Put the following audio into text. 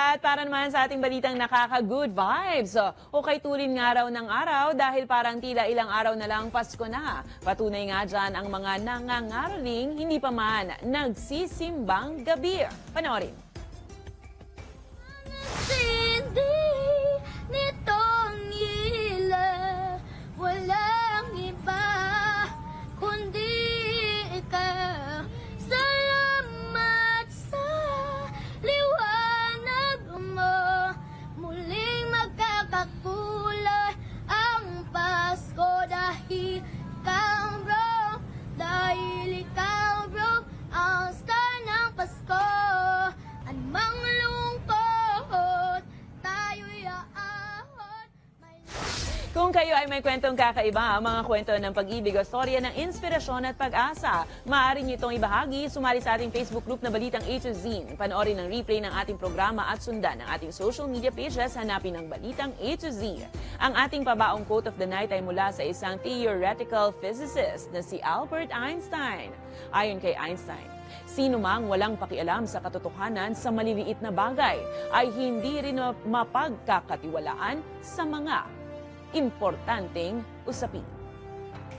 At para naman sa ating balitang nakaka-good vibes, okay tulin nga raw ng araw dahil parang tila ilang araw na lang Pasko na. Patunay nga dyan ang mga nangangaraling hindi pa man nagsisimbang gabi. Panoorin. Hindi nitong ilaw, walang iba kundi ikaw. Salamat sa liwanag mo, muling magkakakulay ang Pasko dahil ikaw bro, ang star ng Pasko. Anumang lungkot, tayo'y aahon. Kung kayo ay may kwentong kakaiba, mga kwento ng pag-ibig o storya ng inspirasyon at pag-asa, maaari niyo itong ibahagi, sumali sa ating Facebook group na Balitang A to Z. Panoorin ang replay ng ating programa at sundan ang ating social media pages, hanapin ang Balitang A to Z. Ang ating pabaong quote of the night ay mula sa isang theoretical physicist na si Albert Einstein. Ayon kay Einstein, sino mang walang pakialam sa katotohanan sa maliliit na bagay ay hindi rin mapagkakatiwalaan sa mga importanteng usapin.